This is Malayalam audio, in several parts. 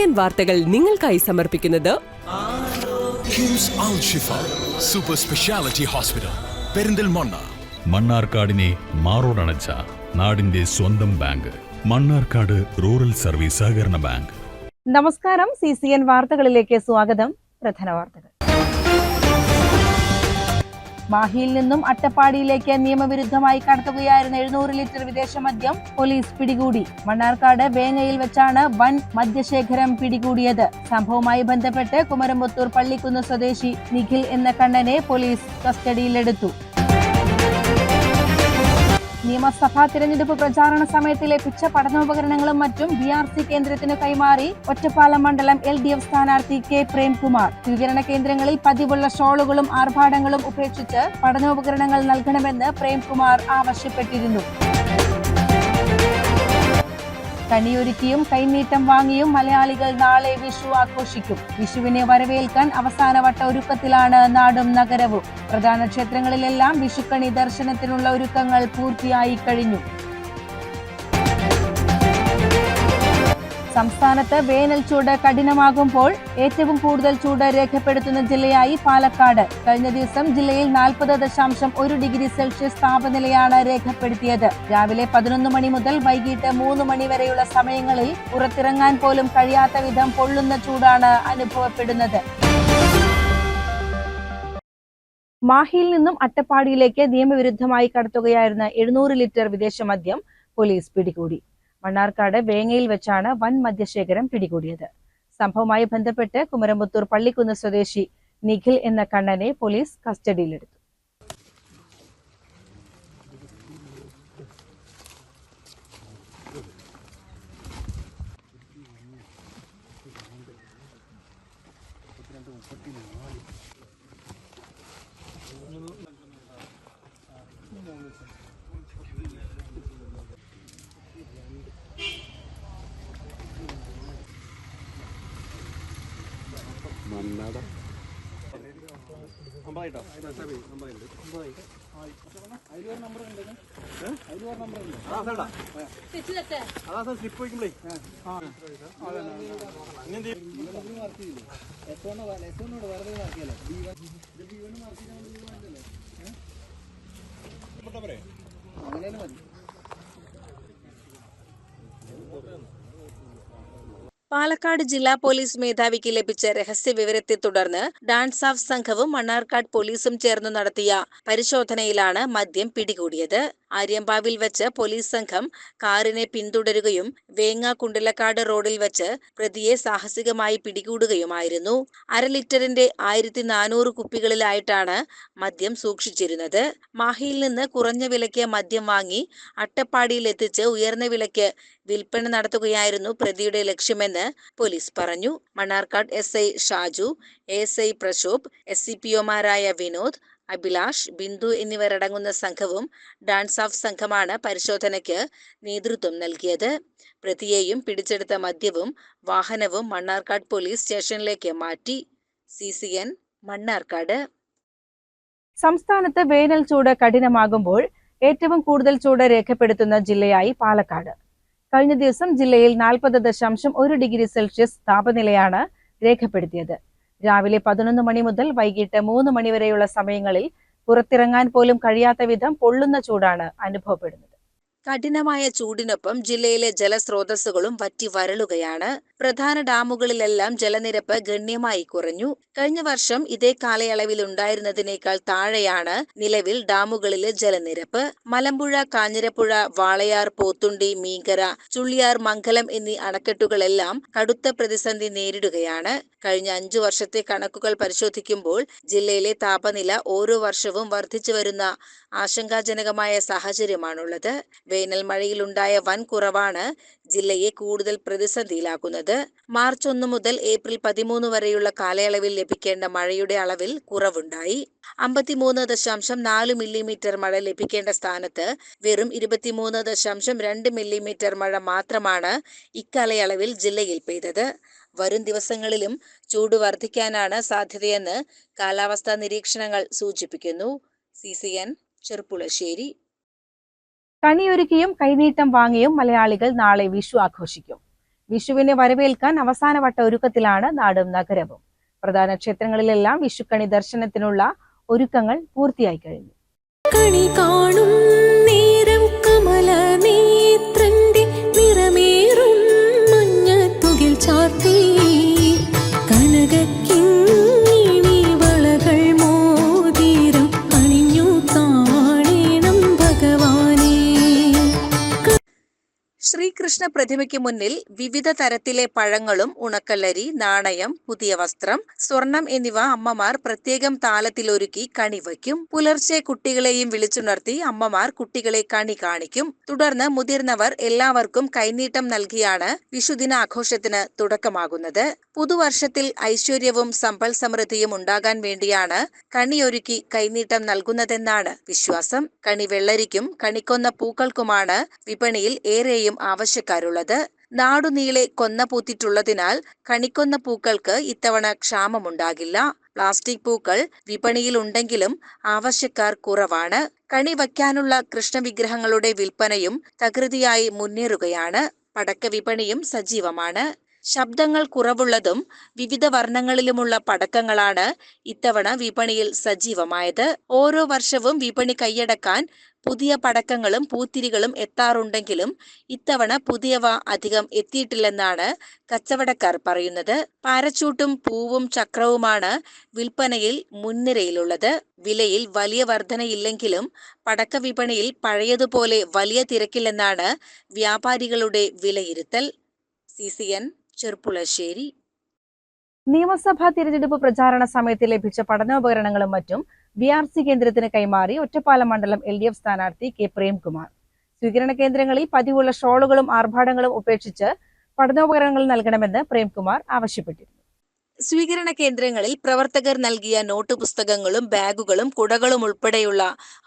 CCN വാർത്തകൾ നിങ്ങൾക്കായി സമർപ്പിക്കുന്നത് കിംസ് അൽ ഷിഫ സൂപ്പർ സ്പെഷ്യാലിറ്റി ഹോസ്പിറ്റൽ പെരിന്തൽമണ്ണ. മണ്ണാർക്കാടിനെ മാറോടണച്ച നാടിന്റെ സ്വന്തം ബാങ്ക് മണ്ണാർക്കാട് റൂറൽ സർവീസ് സഹകരണ ബാങ്ക്. നമസ്കാരം, CCN വാർത്തകളിലേക്ക് സ്വാഗതം. പ്രധാന വാർത്തകൾ. മാഹിയിൽ നിന്നും അട്ടപ്പാടിയിലേക്ക് നിയമവിരുദ്ധമായി കടത്തുകയായിരുന്ന 700 ലിറ്റർ വിദേശ മദ്യം പോലീസ് പിടികൂടി. മണ്ണാർക്കാട് വേങ്ങയിൽ വെച്ചാണ് വൻ മദ്യശേഖരം പിടികൂടിയത്. സംഭവവുമായി ബന്ധപ്പെട്ട് കുമരമ്പത്തൂർ പള്ളിക്കുന്ന് സ്വദേശി നിഖിൽ എന്ന കണ്ണനെ പോലീസ് കസ്റ്റഡിയിലെടുത്തു. നിയമസഭാ തിരഞ്ഞെടുപ്പ് പ്രചാരണ സമയത്ത് ലഭിച്ച പഠനോപകരണങ്ങളും മറ്റും BRC കേന്ദ്രത്തിന് കൈമാറി ഒറ്റപ്പാലം മണ്ഡലം LDF സ്ഥാനാർത്ഥി K പ്രേംകുമാർ. സ്വീകരണ കേന്ദ്രങ്ങളിൽ പതിവുള്ള ഷോളുകളും ആർഭാടങ്ങളും ഉപേക്ഷിച്ച് പഠനോപകരണങ്ങൾ നൽകണമെന്ന് പ്രേംകുമാർ ആവശ്യപ്പെട്ടിരുന്നു. കണിയൊരുക്കിയും കൈനീട്ടം വാങ്ങിയും മലയാളികൾ നാളെ വിഷു ആഘോഷിക്കും. വിഷുവിനെ വരവേൽക്കാൻ അവസാനവട്ട ഒരുക്കത്തിലാണ് നാടും നഗരവും. പ്രധാന ക്ഷേത്രങ്ങളിലെല്ലാം വിഷുക്കണി ദർശനത്തിനുള്ള ഒരുക്കങ്ങൾ പൂർത്തിയായി കഴിഞ്ഞു. സംസ്ഥാനത്ത് വേനൽ ചൂട് കഠിനമാകുമ്പോൾ ഏറ്റവും കൂടുതൽ ചൂട് രേഖപ്പെടുത്തുന്ന ജില്ലയായി പാലക്കാട്. കഴിഞ്ഞ ദിവസം ജില്ലയിൽ 40.1 ഡിഗ്രി സെൽഷ്യസ് താപനിലയാണ് രേഖപ്പെടുത്തിയത്. രാവിലെ 11 മണി മുതൽ വൈകിട്ട് 3 മണി വരെയുള്ള സമയങ്ങളിൽ പുറത്തിറങ്ങാൻ പോലും കഴിയാത്ത വിധം പൊള്ളുന്ന ചൂടാണ് അനുഭവപ്പെടുന്നത്. മാഹിയിൽ നിന്നും അട്ടപ്പാടിയിലേക്ക് നിയമവിരുദ്ധമായി കടത്തുകയായിരുന്ന 700 ലിറ്റർ വിദേശ മദ്യം പോലീസ് പിടികൂടി. മണ്ണാർക്കാട് വേങ്ങയിൽ വെച്ചാണ് വൻ മദ്യശേഖരം പിടികൂടിയത്. സംഭവവുമായി ബന്ധപ്പെട്ട് കുമരമ്പത്തൂർ പള്ളിക്കുന്ന് സ്വദേശി നിഖിൽ എന്ന കണ്ണനെ പോലീസ് കസ്റ്റഡിയിലെടുത്തു. പാലക്കാട് ജില്ലാ പോലീസ് മേധാവിക്ക് ലഭിച്ച രഹസ്യ വിവരത്തെ തുടർന്ന് ഡാൻസ് ഓഫ് സംഘവും മണ്ണാർക്കാട് പോലീസും ചേർന്ന് നടത്തിയ പരിശോധനയിലാണ് മദ്യം പിടികൂടിയത്. ആര്യമ്പാവിൽ വെച്ച് പോലീസ് സംഘം കാറിനെ പിന്തുടരുകയും വേങ്ങ കുണ്ടലക്കാട് റോഡിൽ വെച്ച് പ്രതിയെ സാഹസികമായി പിടികൂടുകയുമായിരുന്നു. 1/2 ലിറ്ററിന്റെ 1400 കുപ്പികളിലായിട്ടാണ് മദ്യം സൂക്ഷിച്ചിരുന്നത്. മാഹിയിൽ നിന്ന് കുറഞ്ഞ വിലയ്ക്ക് മദ്യം വാങ്ങി അട്ടപ്പാടിയിൽ എത്തിച്ച് ഉയർന്ന വിലയ്ക്ക് വിൽപ്പന നടത്തുകയായിരുന്നു പ്രതിയുടെ ലക്ഷ്യമെന്ന് പോലീസ് പറഞ്ഞു. മണ്ണാർക്കാട് SI ഷാജു, ASI പ്രശോഭ്, SCPOമാരായ വിനോദ്, അഭിലാഷ്, ബിന്ദു എന്നിവരടങ്ങുന്ന സംഘവും ഡാൻസ് ഓഫ് സംഘമാണ് പരിശോധനയ്ക്ക് നേതൃത്വം നൽകിയത്. പ്രതിയെയും പിടിച്ചെടുത്ത മദ്യവും വാഹനവും മണ്ണാർക്കാട് പോലീസ് സ്റ്റേഷനിലേക്ക് മാറ്റി. CCN മണ്ണാർക്കാട്. സംസ്ഥാനത്ത് വേനൽ ചൂട് കഠിനമാകുമ്പോൾ ഏറ്റവും കൂടുതൽ ചൂട് രേഖപ്പെടുത്തുന്ന ജില്ലയായി പാലക്കാട്. കഴിഞ്ഞ ദിവസം ജില്ലയിൽ 40.1 ഡിഗ്രി സെൽഷ്യസ് താപനിലയാണ് രേഖപ്പെടുത്തിയത്. രാവിലെ 11 മണി മുതൽ വൈകിട്ട് 3 മണി വരെയുള്ള സമയങ്ങളിൽ പുറത്തിറങ്ങാൻ പോലും കഴിയാത്ത വിധം പൊള്ളുന്ന ചൂടാണ് അനുഭവപ്പെടുന്നത്. കഠിനമായ ചൂടിനൊപ്പം ജില്ലയിലെ ജലസ്രോതസ്സുകളും വറ്റി വരളുകയാണ്. പ്രധാന ഡാമുകളിലെല്ലാം ജലനിരപ്പ് ഗണ്യമായി കുറഞ്ഞു. കഴിഞ്ഞ വർഷം ഇതേ കാലയളവിൽ ഉണ്ടായിരുന്നതിനേക്കാൾ താഴെയാണ് നിലവിൽ ഡാമുകളിലെ ജലനിരപ്പ്. മലമ്പുഴ, കാഞ്ഞിരപ്പുഴ, വാളയാർ, പോത്തുണ്ടി, മീങ്കര, ചുള്ളിയാർ, മംഗലം എന്നീ അണക്കെട്ടുകളെല്ലാം കടുത്ത പ്രതിസന്ധി നേരിടുകയാണ്. കഴിഞ്ഞ 5 വർഷത്തെ കണക്കുകൾ പരിശോധിക്കുമ്പോൾ ജില്ലയിലെ താപനില ഓരോ വർഷവും വർദ്ധിച്ചു വരുന്ന ആശങ്കാജനകമായ സാഹചര്യമാണുള്ളത്. വേനൽ മഴയിലുണ്ടായ വൻ കുറവാണ് ജില്ലയെ കൂടുതൽ പ്രതിസന്ധിയിലാക്കുന്നത്. മാർച്ച് 1 മുതൽ ഏപ്രിൽ 13 വരെയുള്ള കാലയളവിൽ ലഭിക്കേണ്ട മഴയുടെ അളവിൽ കുറവുണ്ടായി. 53.4 മില്ലിമീറ്റർ മഴ ലഭിക്കേണ്ട സ്ഥാനത്ത് വെറും 23.2 മില്ലിമീറ്റർ മഴ മാത്രമാണ് ഇക്കാലയളവിൽ ജില്ലയിൽ പെയ്തത്. വരും ദിവസങ്ങളിലും ചൂട് വർദ്ധിക്കാനാണ് സാധ്യതയെന്ന് കാലാവസ്ഥാ നിരീക്ഷണങ്ങൾ സൂചിപ്പിക്കുന്നു. CCN ചെറുപ്പുളശ്ശേരി. കണിയൊരുക്കിയും കൈനീട്ടം വാങ്ങിയും മലയാളികൾ നാളെ വിഷു ആഘോഷിക്കും. വിഷുവിനെ വരവേൽക്കാൻ അവസാനവട്ട ഒരുക്കത്തിലാണ് നാടും നഗരവും. പ്രധാന ക്ഷേത്രങ്ങളിലെല്ലാം വിഷുക്കണി ദർശനത്തിനുള്ള ഒരുക്കങ്ങൾ പൂർത്തിയായി കഴിഞ്ഞു. കണി കാണും നേരം കമല നേത്രന്റെ നിറമേറും മഞ്ഞത്തുകിൽ ചാർത്തി കനകക്കിങ്ങിണി വളകൾ മോതിരം അണിഞ്ഞു കാണണം ഭഗവാനേ. ശ്രീകൃഷ്ണ പ്രതിമയ്ക്ക് മുന്നിൽ വിവിധ തരത്തിലെ പഴങ്ങളും ഉണക്കലരി, നാണയം, പുതിയ വസ്ത്രം, സ്വർണം എന്നിവ അമ്മമാർ പ്രത്യേകം താലത്തിലൊരുക്കി കണി വയ്ക്കും. പുലർച്ചെ കുട്ടികളെയും വിളിച്ചുണർത്തി അമ്മമാർ കുട്ടികളെ കണി കാണിക്കും. തുടർന്ന് മുതിർന്നവർ എല്ലാവർക്കും കൈനീട്ടം നൽകിയാണ് വിഷുദിനാഘോഷത്തിന് തുടക്കമാകുന്നത്. പുതുവർഷത്തിൽ ഐശ്വര്യവും സമ്പൽ സമൃദ്ധിയും ഉണ്ടാകാൻ വേണ്ടിയാണ് കണിയൊരുക്കി കൈനീട്ടം നൽകുന്നതെന്നാണ് വിശ്വാസം. കണി വെള്ളരിക്കും കണിക്കൊന്ന പൂക്കൾക്കുമാണ് വിപണിയിൽ ഏറെയും ആവശ്യക്കാരുള്ളത്. നാടുനീളെ കൊന്ന പൂത്തിട്ടുള്ളതിനാൽ കണിക്കൊന്ന പൂക്കൾക്ക് ഇത്തവണ ക്ഷാമമുണ്ടാകില്ല. പ്ലാസ്റ്റിക് പൂക്കൾ വിപണിയിലുണ്ടെങ്കിലും ആവശ്യക്കാർ കുറവാണ്. കണി വയ്ക്കാനുള്ള കൃഷ്ണവിഗ്രഹങ്ങളുടെ വിൽപ്പനയും തകൃതിയായി മുന്നേറുകയാണ്. പടക്ക വിപണിയും സജീവമാണ്. ശബ്ദങ്ങൾ കുറവുള്ളതും വിവിധ വർണ്ണങ്ങളിലുമുള്ള പടക്കങ്ങളാണ് ഇത്തവണ വിപണിയിൽ സജീവമായത്. ഓരോ വർഷവും വിപണി കൈയടക്കാൻ പുതിയ പടക്കങ്ങളും പൂത്തിരികളും എത്താറുണ്ടെങ്കിലും ഇത്തവണ പുതിയവ അധികം എത്തിയിട്ടില്ലെന്നാണ് കച്ചവടക്കാർ പറയുന്നത്. പാരച്ചൂട്ടും പൂവും ചക്രവുമാണ് വിൽപ്പനയിൽ മുൻനിരയിലുള്ളത്. വിലയിൽ വലിയ വർധനയില്ലെങ്കിലും പടക്ക വിപണിയിൽ പഴയതുപോലെ വലിയ തിരക്കില്ലെന്നാണ് വ്യാപാരികളുടെ വിലയിരുത്തൽ. CCN ചെർപ്പുളശ്ശേരി. നിയമസഭാ തിരഞ്ഞെടുപ്പ് പ്രചാരണ സമയത്ത് ലഭിച്ച പഠനോപകരണങ്ങളും മറ്റും BRC കേന്ദ്രത്തിന് കൈമാറി ഒറ്റപ്പാലം മണ്ഡലം LDF സ്ഥാനാർത്ഥി K. പ്രേംകുമാർ. സ്വീകരണ കേന്ദ്രങ്ങളിൽ പതിവുള്ള ഷോളുകളും ആർഭാടങ്ങളും ഉപേക്ഷിച്ച് പഠനോപകരണങ്ങൾ നൽകണമെന്ന് പ്രേംകുമാർ ആവശ്യപ്പെട്ടിരുന്നു. സ്വീകരണ കേന്ദ്രങ്ങളിൽ പ്രവർത്തകർ നൽകിയ നോട്ട് പുസ്തകങ്ങളും ബാഗുകളും കുടകളും ഉൾപ്പെടെയുള്ള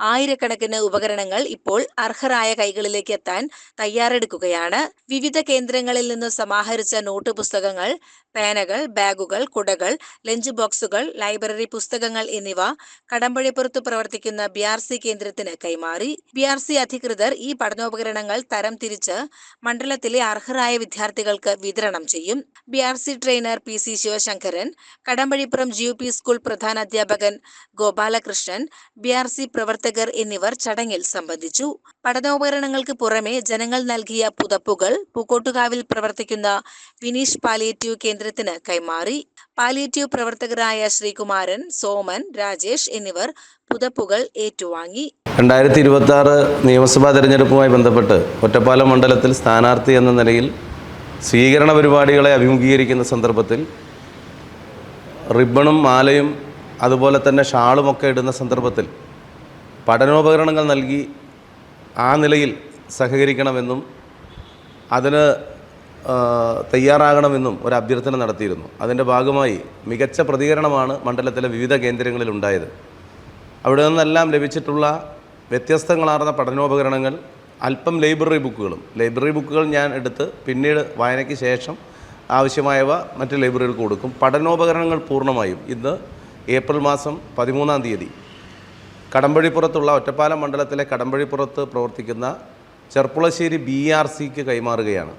ആയിരക്കണക്കിന് ഉപകരണങ്ങൾ ഇപ്പോൾ അർഹരായ കൈകളിലേക്ക് എത്താൻ തയ്യാറെടുക്കുകയാണ്. വിവിധ കേന്ദ്രങ്ങളിൽ നിന്ന് സമാഹരിച്ച നോട്ട് പുസ്തകങ്ങൾ, പേനകൾ, ബാഗുകൾ, കുടകൾ, ലഞ്ച് ബോക്സുകൾ, ലൈബ്രറി പുസ്തകങ്ങൾ എന്നിവ കടമ്പഴിപ്പുറത്ത് പ്രവർത്തിക്കുന്ന BRC കേന്ദ്രത്തിന് കൈമാറി. BRC അധികൃതർ ഈ പഠനോപകരണങ്ങൾ തരം തിരിച്ച് മണ്ഡലത്തിലെ അർഹരായ വിദ്യാർത്ഥികൾക്ക് വിതരണം ചെയ്യും. BRC trainer PC Sivasankaran, Kadambazhipuram GUP school പ്രധാന അധ്യാപകൻ ഗോപാലകൃഷ്ണൻ, BRC പ്രവർത്തകർ എന്നിവർ ചടങ്ങിൽ സംബന്ധിച്ചു. പഠനോപകരണങ്ങൾക്ക് പുറമെ ജനങ്ങൾ നൽകിയ പുതപ്പുകൾ പൂക്കോട്ടുകാവിൽ പ്രവർത്തിക്കുന്ന വിനീഷ് പാലിയേറ്റീവ് കേന്ദ്രത്തിന് കൈമാറി. പാലിയേറ്റീവ് പ്രവർത്തകരായ ശ്രീകുമാരൻ, സോമൻ, രാജേഷ് എന്നിവർ പുതപ്പുകൾ ഏറ്റുവാങ്ങി. 2026 നിയമസഭാ തെരഞ്ഞെടുപ്പുമായി ബന്ധപ്പെട്ട് ഒറ്റപ്പാലം മണ്ഡലത്തിൽ സ്ഥാനാർത്ഥി എന്ന നിലയിൽ സ്വീകരണ പരിപാടികളെ അഭിമുഖീകരിക്കുന്ന സന്ദർഭത്തിൽ റിബണും മാലയും അതുപോലെ തന്നെ ഷാളുമൊക്കെ ഇടുന്ന സന്ദർഭത്തിൽ പഠനോപകരണങ്ങൾ നൽകി ആ നിലയിൽ സഹകരിക്കണമെന്നും അതിന് തയ്യാറാകണമെന്നും ഒരു അഭ്യർത്ഥന നടത്തിയിരുന്നു. അതിൻ്റെ ഭാഗമായി മികച്ച പ്രതികരണമാണ് മണ്ഡലത്തിലെ വിവിധ കേന്ദ്രങ്ങളിൽ ഉണ്ടായത്. അവിടെ നിന്നെല്ലാം ലഭിച്ചിട്ടുള്ള വ്യത്യസ്തങ്ങളാർന്ന പഠനോപകരണങ്ങൾ, അല്പം ലൈബ്രറി ബുക്കുകൾ ഞാൻ എടുത്ത് പിന്നീട് വായനയ്ക്ക് ശേഷം ആവശ്യമായവ മറ്റ് ലൈബ്രറികൾക്ക് കൊടുക്കും. പഠനോപകരണങ്ങൾ പൂർണ്ണമായും ഇന്ന് ഏപ്രിൽ മാസം 13-ാം തീയതി കടമ്പഴിപ്പുറത്തുള്ള ഒറ്റപ്പാലം മണ്ഡലത്തിലെ കടമ്പഴിപ്പുറത്ത് പ്രവർത്തിക്കുന്ന ചെർപ്പുളശ്ശേരി BRCക്ക് കൈമാറുകയാണ്.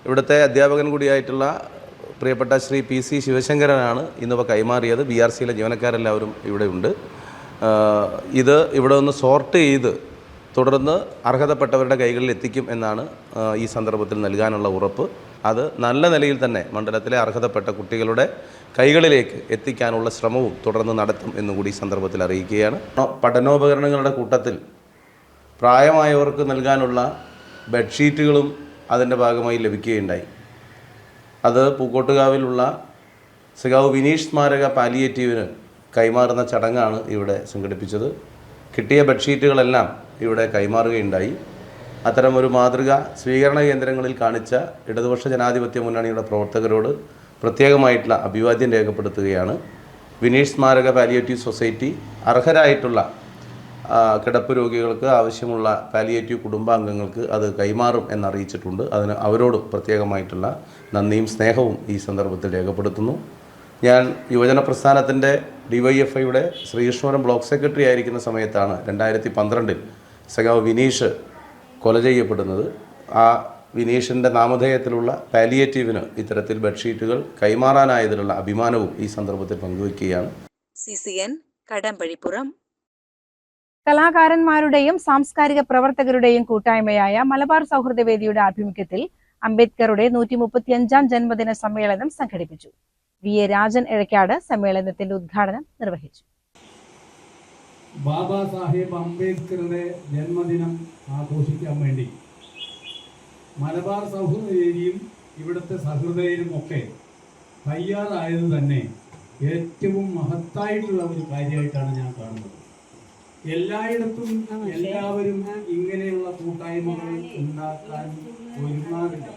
ഇവിടുത്തെ അധ്യാപകൻ കൂടിയായിട്ടുള്ള പ്രിയപ്പെട്ട ശ്രീ PC ശിവശങ്കരനാണ് ഇന്നിവ കൈമാറിയത്. BRCയിലെ ജീവനക്കാരെല്ലാവരും ഇവിടെ ഉണ്ട്. ഇത് ഇവിടെ ഒന്ന് സോർട്ട് ചെയ്ത് തുടർന്ന് അർഹതപ്പെട്ടവരുടെ കൈകളിൽ എത്തിക്കും എന്നാണ് ഈ സന്ദർഭത്തിൽ നൽകാനുള്ള ഉറപ്പ്. അത് നല്ല നിലയിൽ തന്നെ മണ്ഡലത്തിലെ അർഹതപ്പെട്ട കുട്ടികളുടെ കൈകളിലേക്ക് എത്തിക്കാനുള്ള ശ്രമവും തുടർന്ന് നടത്തും എന്നുകൂടി ഈ സന്ദർഭത്തിൽ അറിയിക്കുകയാണ്. പഠനോപകരണങ്ങളുടെ കൂട്ടത്തിൽ പ്രായമായവർക്ക് നൽകാനുള്ള ബെഡ്ഷീറ്റുകളും അതിൻ്റെ ഭാഗമായി ലഭിക്കുകയുണ്ടായി. അത് പൂക്കോട്ടുകാവിലുള്ള സഖാവ് വിനീഷ് സ്മാരക പാലിയേറ്റീവിന് കൈമാറുന്ന ചടങ്ങാണ് ഇവിടെ സംഘടിപ്പിച്ചത്. കിട്ടിയ ബെഡ്ഷീറ്റുകളെല്ലാം ഇവിടെ കൈമാറുകയുണ്ടായി. അത്തരമൊരു മാതൃക സ്വീകരണ കേന്ദ്രങ്ങളിൽ കാണിച്ച ഇടതുപക്ഷ ജനാധിപത്യ മുന്നണിയുടെ പ്രവർത്തകരോട് പ്രത്യേകമായിട്ടുള്ള അഭിവാദ്യം രേഖപ്പെടുത്തുകയാണ്. വിനീഷ് സ്മാരക പാലിയേറ്റീവ് സൊസൈറ്റി അർഹരായിട്ടുള്ള കിടപ്പ് രോഗികൾക്ക് ആവശ്യമുള്ള പാലിയേറ്റീവ് കുടുംബാംഗങ്ങൾക്ക് അത് കൈമാറും എന്നറിയിച്ചിട്ടുണ്ട്. അതിന് അവരോട് പ്രത്യേകമായിട്ടുള്ള നന്ദിയും സ്നേഹവും ഈ സന്ദർഭത്തിൽ രേഖപ്പെടുത്തുന്നു. ഞാൻ യുവജന പ്രസ്ഥാനത്തിൻ്റെ DYFIയുടെ ശ്രീകൃഷ്ണപുരം ബ്ലോക്ക് സെക്രട്ടറി ആയിരിക്കുന്ന സമയത്താണ് 2012 സഖാവ് വിനീഷ് കൊല ചെയ്യപ്പെടുന്നത്. ആ വിനീഷിൻ്റെ നാമധേയത്തിലുള്ള പാലിയേറ്റീവിന് ഇത്തരത്തിൽ ബെഡ്ഷീറ്റുകൾ കൈമാറാനായതിലുള്ള അഭിമാനവും ഈ സന്ദർഭത്തിൽ പങ്കുവയ്ക്കുകയാണ്. CCN കടമ്പഴിപ്പുറം. കലാകാരന്മാരുടെയും സാംസ്കാരിക പ്രവർത്തകരുടെയും കൂട്ടായ്മയായ മലബാർ സൗഹൃദവേദിയുടെ ആഭിമുഖ്യത്തിൽ അംബേദ്കറുടെ 135ാം ജന്മദിന സമ്മേളനം സംഘടിപ്പിച്ചു. VA രാജൻ എഴക്കാട് സമ്മേളനത്തിന്റെ ഉദ്ഘാടനം നിർവഹിച്ചു. ബാബാ സാഹേബ് അംബേദ്കറുടെ ജന്മദിനം ആഘോഷിക്കാൻ വേണ്ടി മലബാർ സൗഹൃദവേദിയും ഇവിടുത്തെ സഹൃദയരും ഒക്കെ തയ്യാറായത് തന്നെ ഏറ്റവും മഹത്തായിട്ടുള്ള ഒരു കാര്യമായിട്ടാണ് ഞാൻ കാണുന്നത്. എല്ലായിടത്തും എല്ലാവരും ഇങ്ങനെയുള്ള കൂട്ടായ്മകൾ ഉണ്ടാക്കാൻ ഒരുങ്ങാറില്ല.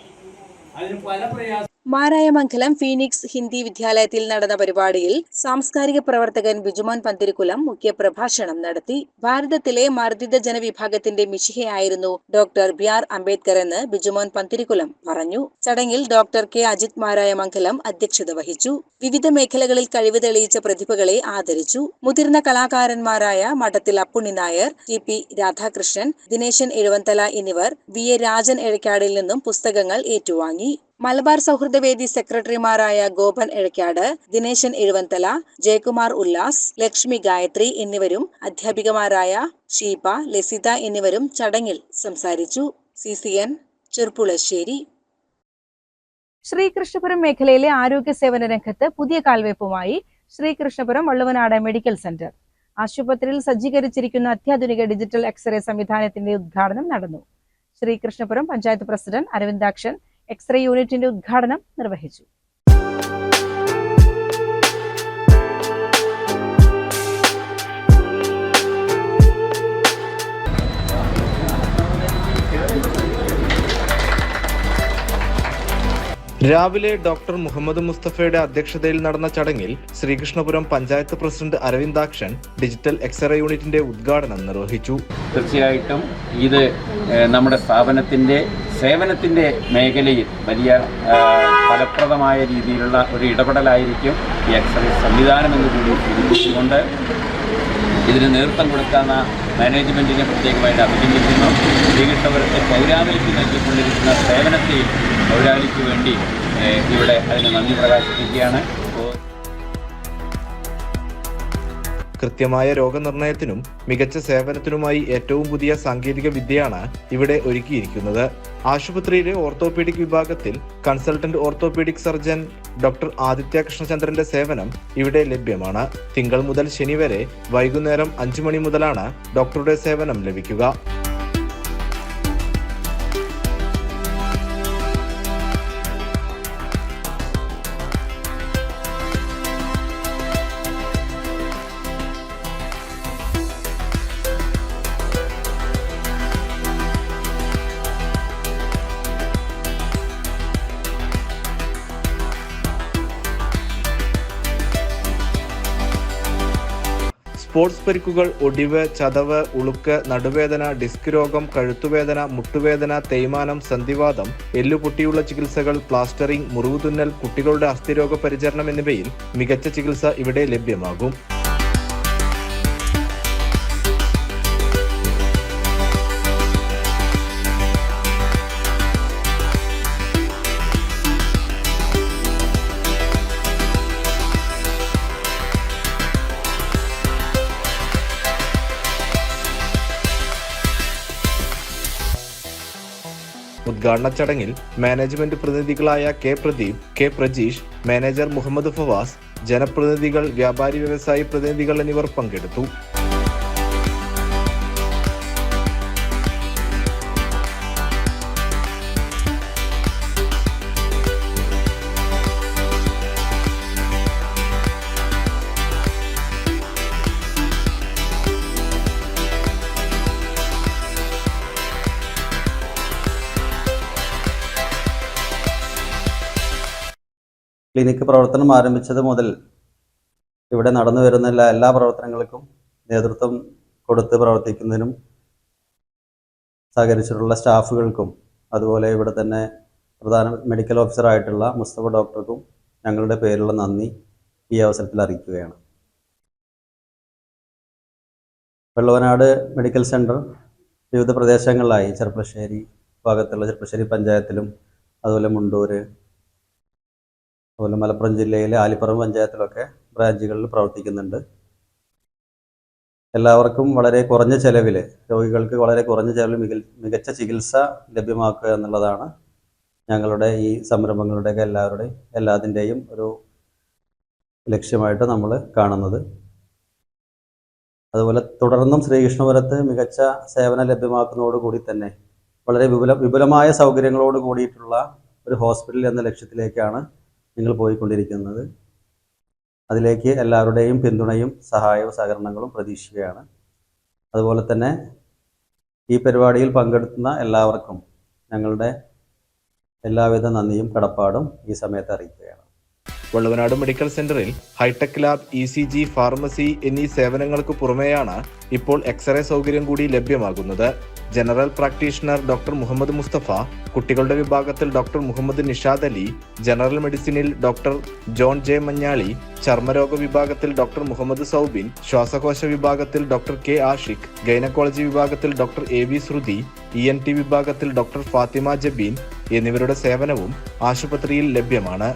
അതിന് പല പ്രയാസം. മാരായമംഗലം ഫീനിക്സ് ഹിന്ദി വിദ്യാലയത്തിൽ നടന്ന പരിപാടിയിൽ സാംസ്കാരിക പ്രവർത്തകൻ ബിജുമോൻ പന്തിരിക്കുലം മുഖ്യപ്രഭാഷണം നടത്തി. ഭാരതത്തിലെ മർദ്ദിത ജനവിഭാഗത്തിന്റെ മിശിഹയായിരുന്നു ഡോക്ടർ BR അംബേദ്കർ എന്ന് ബിജുമോൻ പന്തിരിക്കുലം പറഞ്ഞു. ചടങ്ങിൽ ഡോക്ടർ K അജിത് മാരായമംഗലം അധ്യക്ഷത വഹിച്ചു. വിവിധ മേഖലകളിൽ കഴിവ് തെളിയിച്ച പ്രതിഭകളെ ആദരിച്ചു. മുതിർന്ന കലാകാരന്മാരായ മഠത്തിൽ അപ്പുണ്ണി നായർ, TP രാധാകൃഷ്ണൻ, ദിനേശൻ എഴുവന്തല എന്നിവർ VA രാജൻ എഴക്കാടിൽ നിന്നും പുസ്തകങ്ങൾ ഏറ്റുവാങ്ങി. മലബാർ സൗഹൃദവേദി സെക്രട്ടറിമാരായ ഗോപൻ എഴക്കാട്, ദിനേശൻ എഴുവന്തല, ജയകുമാർ ഉല്ലാസ്, ലക്ഷ്മി ഗായത്രി എന്നിവരും അധ്യാപികമാരായ ഷീപ, ലസിത എന്നിവരും ചടങ്ങിൽ സംസാരിച്ചു. CCN ചെർപ്പുളശ്ശേരി. ശ്രീകൃഷ്ണപുരം മേഖലയിലെ ആരോഗ്യ സേവന രംഗത്ത് പുതിയ കാൽവയ്പുമായി ശ്രീകൃഷ്ണപുരം വള്ളുവനാട് മെഡിക്കൽ സെന്റർ. ആശുപത്രിയിൽ സജ്ജീകരിച്ചിരിക്കുന്ന അത്യാധുനിക ഡിജിറ്റൽ എക്സ്റേ സംവിധാനത്തിന്റെ ഉദ്ഘാടനം നടന്നു. ശ്രീകൃഷ്ണപുരം പഞ്ചായത്ത് പ്രസിഡന്റ് അരവിന്ദാക്ഷൻ എക്സ്റേ യൂണിറ്റിന്റെ ഉദ്ഘാടനം നിർവഹിച്ചു. രാവിലെ ഡോക്ടർ മുഹമ്മദ് മുസ്തഫയുടെ അധ്യക്ഷതയിൽ നടന്ന ചടങ്ങിൽ Sreekrishnapuram panchayat president Aravindakshan digital x ray യൂണിറ്റിന്റെ ഉദ്ഘാടനം നിർവഹിച്ചു. തീർച്ചയായിട്ടും ഇത് നമ്മുടെ സ്ഥാപനത്തിന്റെ സേവനത്തിന്റെ മേഖലയിൽ വലിയ ഫലപ്രദമായ രീതിയിലുള്ള ഒരു ഇടപെടലായിരിക്കും ഈ എക്സ്റേ സംവിധാനം എന്ന് കൂടി സൂചിപ്പിച്ചുകൊണ്ട് ഇതിന് നേതൃത്വം കൊടുക്കുന്ന മാനേജ്മെന്റിനെ പ്രത്യേകമായിട്ട് അഭിനന്ദിക്കുന്നു. ശ്രീകൃഷ്ണപുരത്തെ പൗരാവലിക്ക് നൽകിക്കൊണ്ടിരിക്കുന്ന സേവനത്തെയും പൗരാവലിക്ക് വേണ്ടി ഇവിടെ അതിന് നന്ദി പ്രകാശിപ്പിക്കുകയാണ്. കൃത്യമായ രോഗനിർണയത്തിനും മികച്ച സേവനത്തിനുമായി ഏറ്റവും പുതിയ സാങ്കേതിക വിദ്യയാണ് ഇവിടെ ഒരുക്കിയിരിക്കുന്നത്. ആശുപത്രിയിലെ ഓർത്തോപീഡിക് വിഭാഗത്തിൽ consultant orthopaedic surgeon doctor Aditya കൃഷ്ണചന്ദ്രന്റെ സേവനം ഇവിടെ ലഭ്യമാണ്. തിങ്കൾ മുതൽ ശനി വരെ വൈകുന്നേരം 5 മണി മുതലാണ് ഡോക്ടറുടെ സേവനം ലഭിക്കുക. സ്പോർട്സ് പരിക്കുകൾ, ഒടിവ്, ചതവ്, ഉളുക്ക്, നടുവേദന, ഡിസ്ക് രോഗം, കഴുത്തുവേദന, മുട്ടുവേദന, തേയ്മാനം, സന്ധിവാതം, എല്ലുപൊട്ടിയുള്ള ചികിത്സകൾ, പ്ലാസ്റ്ററിംഗ്, മുറിവുതുന്നൽ, കുട്ടികളുടെ അസ്ഥിരോഗ പരിചരണം എന്നിവയിൽ മികച്ച ചികിത്സ ഇവിടെ ലഭ്യമാകും. ഉദ്ഘാടന ചടങ്ങിൽ മാനേജ്മെന്റ് പ്രതിനിധികളായ K Pradeep, K Prajeesh, manager Muhammad Fawaz, ജനപ്രതിനിധികൾ, വ്യാപാരി വ്യവസായി പ്രതിനിധികൾ എന്നിവർ പങ്കെടുത്തു. ക്ലിനിക്ക് പ്രവർത്തനം ആരംഭിച്ചത് മുതൽ ഇവിടെ നടന്നു വരുന്ന എല്ലാ പ്രവർത്തനങ്ങൾക്കും നേതൃത്വം കൊടുത്ത് പ്രവർത്തിക്കുന്നതിനും സഹകരിച്ചിട്ടുള്ള സ്റ്റാഫുകൾക്കും അതുപോലെ ഇവിടെ തന്നെ പ്രധാന മെഡിക്കൽ ഓഫീസറായിട്ടുള്ള മുസ്തഫ ഡോക്ടർക്കും ഞങ്ങളുടെ പേരിലുള്ള നന്ദി ഈ അവസരത്തിൽ അറിയിക്കുകയാണ്. വള്ളുവനാട് മെഡിക്കൽ സെൻറ്റർ വിവിധ പ്രദേശങ്ങളിലായി ചെർപ്പളശ്ശേരി, ഭാഗത്തുള്ള ചെറുപ്പശ്ശേരി പഞ്ചായത്തിലും അതുപോലെ മുണ്ടൂർ, അതുപോലെ മലപ്പുറം ജില്ലയിലെ ആലിപ്പുറം പഞ്ചായത്തിലൊക്കെ ബ്രാഞ്ചുകളിൽ പ്രവർത്തിക്കുന്നുണ്ട്. എല്ലാവർക്കും വളരെ കുറഞ്ഞ ചെലവിൽ, രോഗികൾക്ക് വളരെ കുറഞ്ഞ ചെലവിൽ മികച്ച ചികിത്സ ലഭ്യമാക്കുക എന്നുള്ളതാണ് ഞങ്ങളുടെ ഈ സംരംഭങ്ങളുടെയൊക്കെ എല്ലാത്തിൻ്റെയും ഒരു ലക്ഷ്യമായിട്ട് നമ്മൾ കാണുന്നത്. അതുപോലെ തുടർന്നും ശ്രീകൃഷ്ണപുരത്ത് മികച്ച സേവനം ലഭ്യമാക്കുന്നതോടുകൂടി തന്നെ വളരെ വിപുലമായ സൗകര്യങ്ങളോട് കൂടിയിട്ടുള്ള ഒരു ഹോസ്പിറ്റൽ എന്ന ലക്ഷ്യത്തിലേക്കാണ് നിങ്ങൾ പോയിക്കൊണ്ടിരിക്കുന്നത്. അതിലേക്ക് എല്ലാവരുടെയും പിന്തുണയും സഹായവും സഹകരണങ്ങളും പ്രതീക്ഷിക്കുകയാണ്. അതുപോലെ തന്നെ ഈ പരിപാടിയിൽ പങ്കെടുക്കുന്ന എല്ലാവർക്കും ഞങ്ങളുടെ എല്ലാവിധ നന്ദിയും കടപ്പാടും ഈ സമയത്ത് അറിയിക്കുകയാണ്. വള്ളുവനാട് മെഡിക്കൽ സെന്ററിൽ ഹൈടെക് ലാബ്, ECG, ഫാർമസി എന്നീ സേവനങ്ങൾക്ക് പുറമെയാണ് ഇപ്പോൾ എക്സ്റേ സൗകര്യം കൂടി ലഭ്യമാകുന്നത്. General practitioner doctor Muhammad Mustafa, കുട്ടികളുടെ വിഭാഗത്തിൽ ഡോക്ടർ മുഹമ്മദ് നിഷാദ് അലി, ജനറൽ മെഡിസിനിൽ ഡോക്ടർ ജോൺ ജെ മഞ്ഞാളി, ചർമ്മരോഗ വിഭാഗത്തിൽ ഡോക്ടർ മുഹമ്മദ് സൗബിൻ, ശ്വാസകോശ വിഭാഗത്തിൽ ഡോക്ടർ കെ ആഷിഖ്, ഗൈനക്കോളജി വിഭാഗത്തിൽ ഡോക്ടർ AV ശ്രുതി, ENT വിഭാഗത്തിൽ ഡോക്ടർ ഫാത്തിമ ജബീൻ എന്നിവരുടെ സേവനവും ആശുപത്രിയിൽ ലഭ്യമാണ്.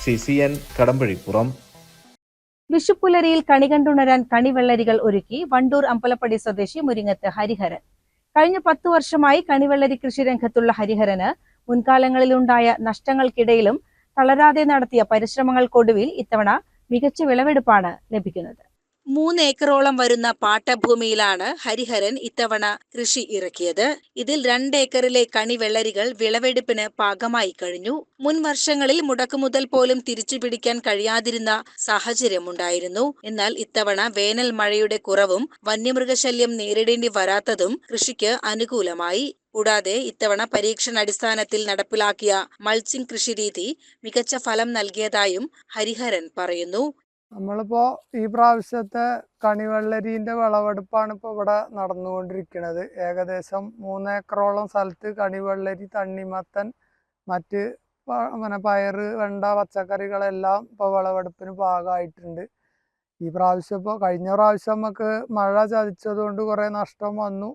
CCN കടമ്പഴിപ്പുറം. വിഷുപ്പുലരിയിൽ കണി കണ്ടുണരാൻ കണിവെള്ളരികൾ ഒരുക്കി വണ്ടൂർ അമ്പലപ്പടി സ്വദേശി മുരിങ്ങത്ത് ഹരിഹരൻ. കഴിഞ്ഞ 10 വർഷമായി കണിവെള്ളരി കൃഷിരംഗത്തുള്ള ഹരിഹരന് മുൻകാലങ്ങളിലുണ്ടായ നഷ്ടങ്ങൾക്കിടയിലും തളരാതെ നടത്തിയ പരിശ്രമങ്ങൾക്കൊടുവിൽ ഇത്തവണ മികച്ച വിളവെടുപ്പാണ് ലഭിക്കുന്നത്. 3 ഏക്കറോളം വരുന്ന പാട്ടഭൂമിയിലാണ് ഹരിഹരൻ ഇത്തവണ കൃഷി ഇറക്കിയത്. ഇതിൽ 2 ഏക്കറിലെ കണിവെള്ളരികൾ വിളവെടുപ്പിന് പാകമായി കഴിഞ്ഞു. മുൻ വർഷങ്ങളിൽ മുടക്കുമുതൽ പോലും തിരിച്ചു പിടിക്കാൻ കഴിയാതിരുന്ന സാഹചര്യമുണ്ടായിരുന്നു. എന്നാൽ ഇത്തവണ വേനൽ മഴയുടെ കുറവും വന്യമൃഗശല്യം നേരിടേണ്ടി വരാത്തതും കൃഷിക്ക് അനുകൂലമായി. കൂടാതെ ഇത്തവണ പരീക്ഷണാടിസ്ഥാനത്തിൽ നടപ്പിലാക്കിയ മൾച്ചിങ് കൃഷിരീതി മികച്ച ഫലം നൽകിയതായും ഹരിഹരൻ പറയുന്നു. നമ്മളിപ്പോ ഈ പ്രാവശ്യത്തെ കണിവെള്ളരിന്റെ വിളവെടുപ്പാണ് ഇപ്പോൾ ഇവിടെ നടന്നുകൊണ്ടിരിക്കുന്നത്. ഏകദേശം 3 ഏക്കറോളം സ്ഥലത്ത് കണിവെള്ളരി, തണ്ണിമത്തൻ, മറ്റ് പയറ്, വെണ്ട, പച്ചക്കറികളെല്ലാം ഇപ്പോൾ വിളവെടുപ്പിന് പാകമായിട്ടുണ്ട്. ഈ പ്രാവശ്യം ഇപ്പോൾ കഴിഞ്ഞ പ്രാവശ്യം നമുക്ക് മഴ ചതിച്ചതുകൊണ്ട് കുറേ നഷ്ടം വന്നു.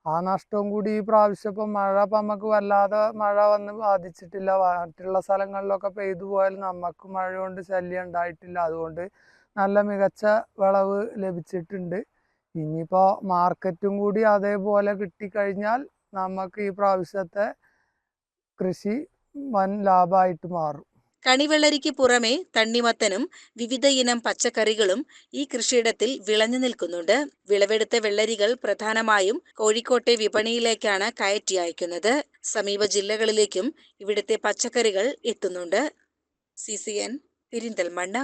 ആ നഷ്ടവും കൂടി ഈ പ്രാവശ്യം ഇപ്പം മഴ നമുക്ക് വല്ലാതെ മഴ വന്ന് ബാധിച്ചിട്ടില്ല. മറ്റുള്ള സ്ഥലങ്ങളിലൊക്കെ പെയ്തു പോയാലും നമുക്ക് മഴ കൊണ്ട് ശല്യം ഉണ്ടായിട്ടില്ല. അതുകൊണ്ട് നല്ല മികച്ച വിളവ് ലഭിച്ചിട്ടുണ്ട്. ഇനിയിപ്പോൾ മാർക്കറ്റും കൂടി അതേപോലെ കിട്ടിക്കഴിഞ്ഞാൽ നമുക്ക് ഈ പ്രാവശ്യത്തെ കൃഷി വൻ ലാഭമായിട്ട് മാറും. കണിവെള്ളരിക്ക് പുറമെ തണ്ണിമത്തനും വിവിധ ഇനം പച്ചക്കറികളും ഈ കൃഷിയിടത്തിൽ വിളഞ്ഞു നിൽക്കുന്നുണ്ട്. വിളവെടുത്ത വെള്ളരികൾ പ്രധാനമായും കോഴിക്കോട്ടെ വിപണിയിലേക്കാണ് കയറ്റി അയക്കുന്നത്. സമീപ ജില്ലകളിലേക്കും ഇവിടുത്തെ പച്ചക്കറികൾ എത്തുന്നുണ്ട്. CCN പെരിന്തൽമണ്ണ.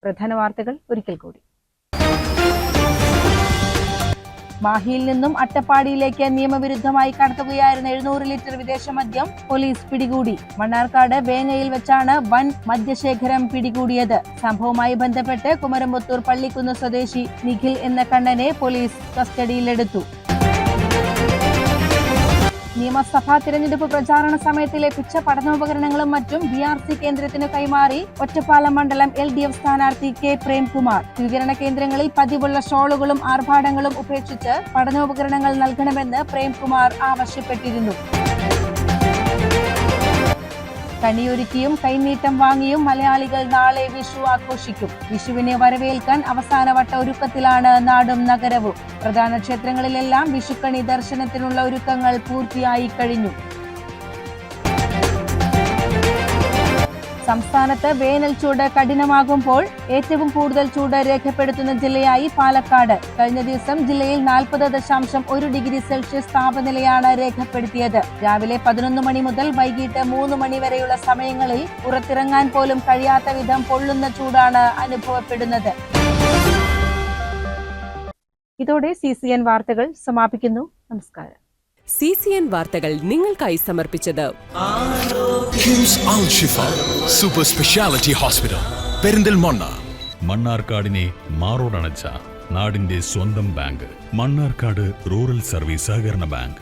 പ്രധാന വാർത്തകൾ ഒരിക്കൽ കൂടി. മാഹിയിൽ നിന്നും അട്ടപ്പാടിയിലേക്ക് നിയമവിരുദ്ധമായി കടത്തുകയായിരുന്ന 700 ലിറ്റർ വിദേശ മദ്യം പോലീസ് പിടികൂടി. മണ്ണാർക്കാട് വേങ്ങയിൽ വെച്ചാണ് വൻ മദ്യശേഖരം പിടികൂടിയത്. സംഭവവുമായി ബന്ധപ്പെട്ട് കുമരംപുത്തൂർ പള്ളിക്കുന്ന് സ്വദേശി നിഖിൽ എന്ന കണ്ണനെ പോലീസ് കസ്റ്റഡിയിലെടുത്തു. നിയമസഭാ തിരഞ്ഞെടുപ്പ് പ്രചാരണ സമയത്ത് ലഭിച്ച പഠനോപകരണങ്ങളും മറ്റും BRC കേന്ദ്രത്തിന് കൈമാറി ഒറ്റപ്പാലം മണ്ഡലം LDF സ്ഥാനാർത്ഥി K പ്രേംകുമാർ. സ്വീകരണ കേന്ദ്രങ്ങളിൽ പതിവുള്ള ഷോളുകളും ആർഭാടങ്ങളും ഉപേക്ഷിച്ച് പഠനോപകരണങ്ങൾ നൽകണമെന്ന് പ്രേംകുമാർ ആവശ്യപ്പെട്ടിരുന്നു. കണിയൊരുക്കിയും കൈനീട്ടം വാങ്ങിയും മലയാളികൾ നാളെ വിഷു ആഘോഷിക്കും. വിഷുവിനെ വരവേൽക്കാൻ അവസാനവട്ട ഒരുക്കത്തിലാണ് നാടും നഗരവും. പ്രധാന ക്ഷേത്രങ്ങളിലെല്ലാം വിഷുക്കണി ദർശനത്തിനുള്ള ഒരുക്കങ്ങൾ പൂർത്തിയായി കഴിഞ്ഞു. സംസ്ഥാനത്ത് വേനൽ ചൂട് കഠിനമാകുമ്പോൾ ഏറ്റവും കൂടുതൽ ചൂട് രേഖപ്പെടുത്തുന്ന ജില്ലയായി പാലക്കാട്. കഴിഞ്ഞ ദിവസം ജില്ലയിൽ 40.1 ഡിഗ്രി സെൽഷ്യസ് താപനിലയാണ് രേഖപ്പെടുത്തിയത്. രാവിലെ 11 മണി മുതൽ വൈകിട്ട് 3 മണി വരെയുള്ള സമയങ്ങളിൽ പുറത്തിറങ്ങാൻ പോലും കഴിയാത്ത വിധം പൊള്ളുന്ന ചൂടാണ് അനുഭവപ്പെടുന്നത്. ഇതോടെ CCN വാർത്തകൾ സമാപിക്കുന്നു. നമസ്കാരം. CCN വാർത്തകൾ നിങ്ങൾക്കായി സമർപ്പിച്ചത് കിംസ് അൽ ഷിഫ സൂപ്പർ സ്പെഷ്യാലിറ്റി ഹോസ്പിറ്റൽ പെരിന്തൽമണ്ണ. മണ്ണാർക്കാടിനെ മാറോടണച്ച നാടിന്റെ സ്വന്തം ബാങ്ക് മണ്ണാർക്കാട് റൂറൽ സർവീസ് സഹകരണ ബാങ്ക്.